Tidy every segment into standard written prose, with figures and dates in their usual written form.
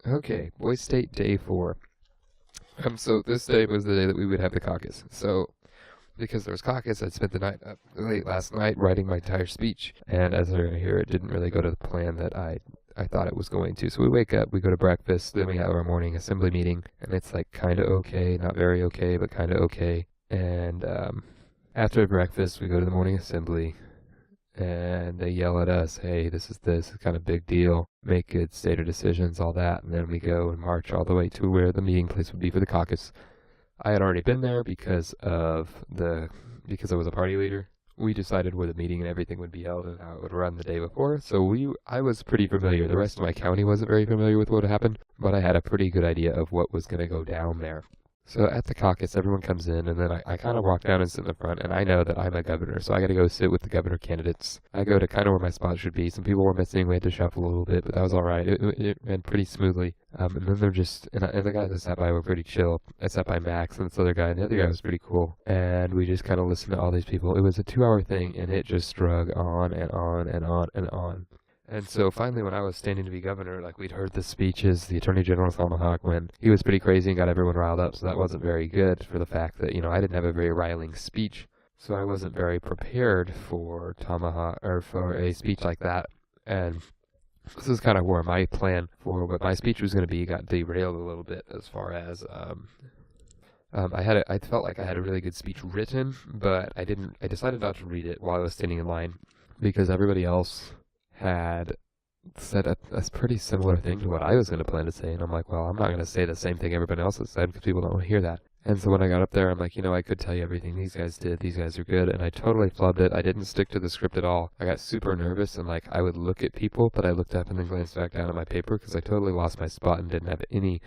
Okay, Boise State day 4. So this day was the day that we would have the caucus. So because there was caucus, I'd spent the night up late last night writing my entire speech, and as you're gonna hear, it didn't really go to the plan that I thought it was going to. So we wake up, we go to breakfast, then we have our morning assembly meeting, and it's like kind of okay, not very okay, but kind of okay. And after breakfast, we go to the morning assembly, and they yell at us, hey, this is kind of big deal, make good stated decisions, all that, and then we go and march all the way to where the meeting place would be for the caucus. I had already been there because I was a party leader. We decided where the meeting and everything would be held and how it would run the day before, so I was pretty familiar. The rest of my county wasn't very familiar with what had happened, but I had a pretty good idea of what was going to go down there. So at the caucus, everyone comes in, and then I kind of walk down and sit in the front, and I know that I'm a governor, so I got to go sit with the governor candidates. I go to kind of where my spot should be. Some people were missing. We had to shuffle a little bit, but that was all right. It ran pretty smoothly. And then they're just, and the guys that sat by were pretty chill. I sat by Max and this other guy, and the other guy was pretty cool. And we just kind of listened to all these people. It was a 2-hour thing, and it just drug on and on and on and on. And so finally, when I was standing to be governor, like we'd heard the speeches, the Attorney General Tomahawk, when he was pretty crazy and got everyone riled up, so that wasn't very good for the fact that, I didn't have a very riling speech. So I wasn't very prepared for Tomahawk, or for a speech like that. And this is kind of where my plan for what my speech was going to be got derailed a little bit as far as, I felt like I had a really good speech written, but I decided not to read it while I was standing in line because everybody else had said a pretty similar thing to what I was going to plan to say, and I'm like, well, I'm not going to say the same thing everybody else has said because people don't want to hear that. And so when I got up there, I'm like, I could tell you everything these guys did. These guys are good, and I totally flubbed it. I didn't stick to the script at all. I got super nervous, and like I would look at people, but I looked up and then glanced back down at my paper because I totally lost my spot and didn't have any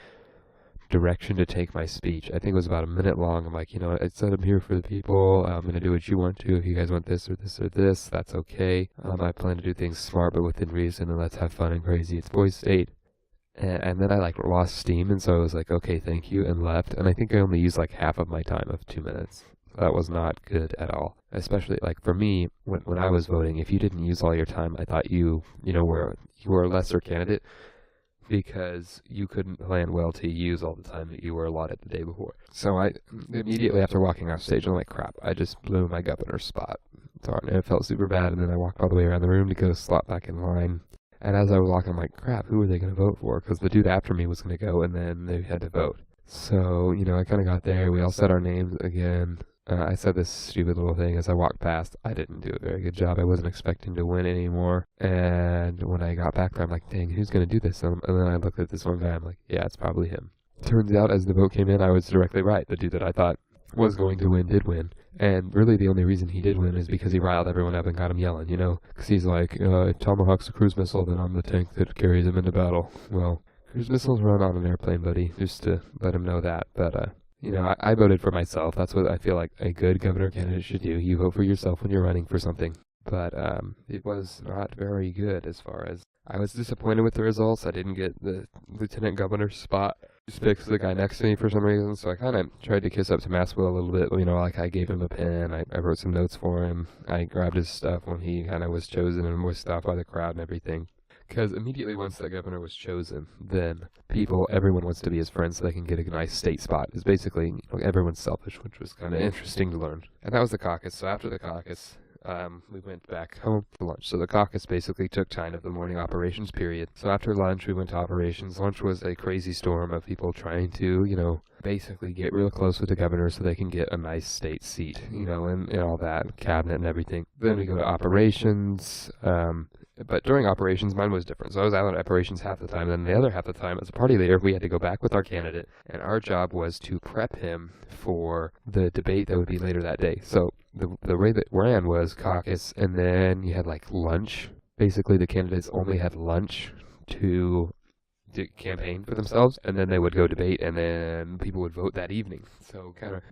direction to take my speech. I think it was about a minute long. I'm like, I said I'm here for the people. I'm going to do what you want to. If you guys want this or this or this, that's okay. I plan to do things smart but within reason, and let's have fun and crazy. It's Boise State. And then I lost steam, and so I was like, okay, thank you, and left. And I think I only used like half of my time of 2 minutes. That was not good at all. Especially like for me, when I was voting, if you didn't use all your time, I thought you were a lesser candidate, because you couldn't plan well to use all the time that you were allotted the day before. So I immediately after walking off stage, I'm like, crap, I just blew my governor's spot. Darn, and it felt super bad, and then I walked all the way around the room to go slot back in line. And as I was walking, I'm like, crap, who are they going to vote for? Because the dude after me was going to go, and then they had to vote. So, I kind of got there. We all said our names again. I said this stupid little thing as I walked past. I didn't do a very good job. I wasn't expecting to win anymore. And when I got back there, I'm like, dang, who's going to do this? And then I looked at this one guy. I'm like, yeah, it's probably him. Turns out as the vote came in, I was directly right. The dude that I thought was going to win did win. And really the only reason he did win is because he riled everyone up and got him yelling, Because he's like, Tomahawk's a cruise missile, then I'm the tank that carries him into battle. Well, cruise missiles run on an airplane, buddy, just to let him know that. But, I voted for myself. That's what I feel like a good governor candidate should do. You vote for yourself when you're running for something. But it was not very good as far as... I was disappointed with the results. I didn't get the lieutenant governor's spot. Just picked the guy next to me for some reason, so I kind of tried to kiss up to Maxwell a little bit. Like I gave him a pen. I wrote some notes for him. I grabbed his stuff when he kind of was chosen and was stopped by the crowd and everything. Because immediately once that governor was chosen, then everyone wants to be his friend so they can get a nice state spot. It's basically, everyone's selfish, which was kind of interesting to learn. And that was the caucus. So after the caucus, we went back home for lunch. So the caucus basically took time of the morning operations period. So after lunch, we went to operations. Lunch was a crazy storm of people trying to, basically get real close with the governor so they can get a nice state seat, and all that, cabinet and everything. Then we go to operations. But during operations, mine was different. So I was out on operations half the time, and then the other half the time, as a party leader, we had to go back with our candidate, and our job was to prep him for the debate that would be later that day. So the way that ran was caucus, and then you had lunch. Basically, the candidates only had lunch to campaign for themselves, and then they would go debate, and then people would vote that evening. So kind of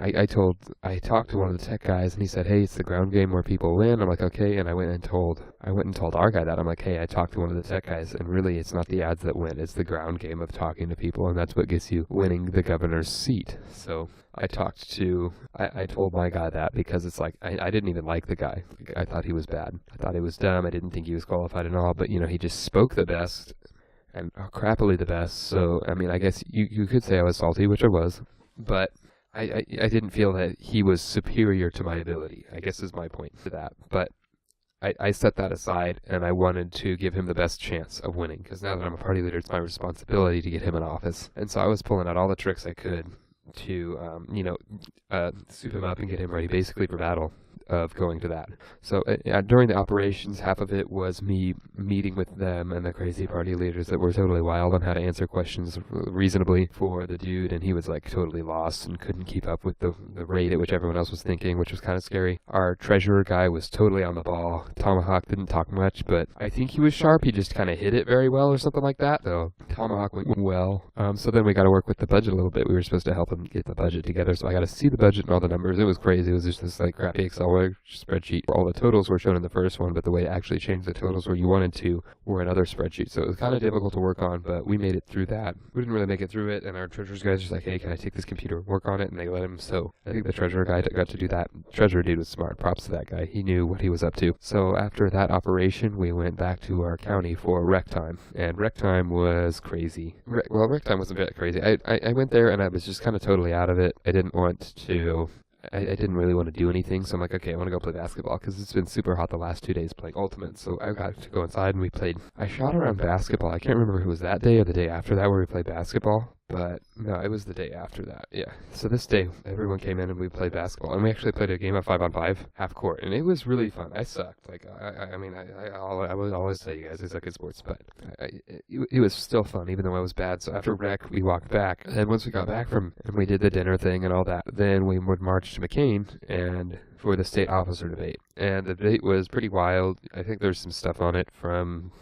I talked to one of the tech guys, and he said, hey, it's the ground game where people win. I'm like, okay, and I went and told our guy that. I'm like, hey, I talked to one of the tech guys, and really it's not the ads that win, it's the ground game of talking to people, and that's what gets you winning the governor's seat. So I told my guy that because it's like, I didn't even like the guy. I thought he was bad. I thought he was dumb. I didn't think he was qualified at all, but he just spoke the best. and crappily the best. So, I mean, I guess you could say I was salty, which I was, but I didn't feel that he was superior to my ability, I guess is my point to that. But I set that aside, and I wanted to give him the best chance of winning, because now that I'm a party leader, it's my responsibility to get him in office. And so I was pulling out all the tricks I could to, soup him up and get him ready basically for battle of going to that. So during the operations, half of it was me meeting with them and the crazy party leaders that were totally wild on how to answer questions reasonably for the dude, and he was like totally lost and couldn't keep up with the rate at which everyone else was thinking, which was kind of scary. Our treasurer guy was totally on the ball. Tomahawk didn't talk much, but I think he was sharp. He just kind of hit it very well or something like that. So Tomahawk went well. So then we got to work with the budget a little bit. We were supposed to help him get the budget together, so I got to see the budget and all the numbers. It was crazy. It was just this like crappy Excel spreadsheet where all the totals were shown in the first one, but the way to actually change the totals where you wanted to were another spreadsheet. So it was kind of difficult to work on, but we made it through that. We didn't really make it through it, and our treasurer's guys just like, hey, can I take this computer and work on it? And they let him. So I think the treasurer guy got to do that. Treasurer dude was smart. Props to that guy. He knew what he was up to. So after that operation, we went back to our county for rec time, and rec time was crazy. Rec time was a bit crazy. I went there and I was just kind of totally out of it. I didn't want to. I didn't really want to do anything, so I'm like, okay, I want to go play basketball, because it's been super hot the last 2 days playing Ultimate, so I got to go inside and we played. I shot around basketball. I can't remember if it was that day or the day after that where we played basketball, but no, it was the day after that, yeah. So this day, everyone came in and we played basketball, and we actually played a game of 5-on-5, half court, and it was really fun. I sucked. Like, I mean, I would always tell you guys I suck at sports, but it was still fun, even though I was bad. So after rec, we walked back, and once we got back from, and we did the dinner thing and all that, then we would march to McCain and for the state officer debate. And the debate was pretty wild. I think there's some stuff on it from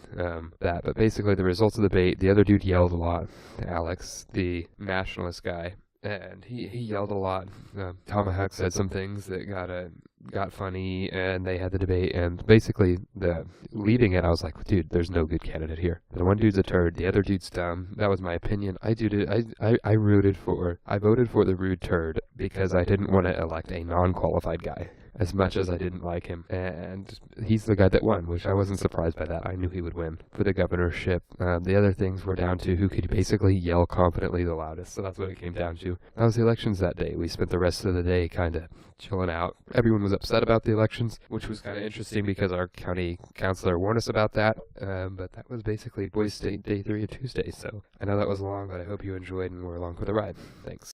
that, but basically the results of the debate, the other dude yelled a lot, Alex, the nationalist guy, and he yelled a lot. Tomahawk said some things that got funny, and they had the debate, and basically leading it, I was like, dude, there's no good candidate here. The one dude's a turd, the other dude's dumb. That was my opinion. I voted for the rude turd because I didn't want to elect a non-qualified guy, as much as I didn't like him. And he's the guy that won, which I wasn't surprised by that. I knew he would win for the governorship. The other things were down to who could basically yell confidently the loudest. So that's what it came down to. That was the elections that day. We spent the rest of the day kind of chilling out. Everyone was upset about the elections, which was kind of interesting because our county councilor warned us about that. But that was basically Boys State Day 3 of Tuesday. So I know that was long, but I hope you enjoyed and were along for the ride. Thanks.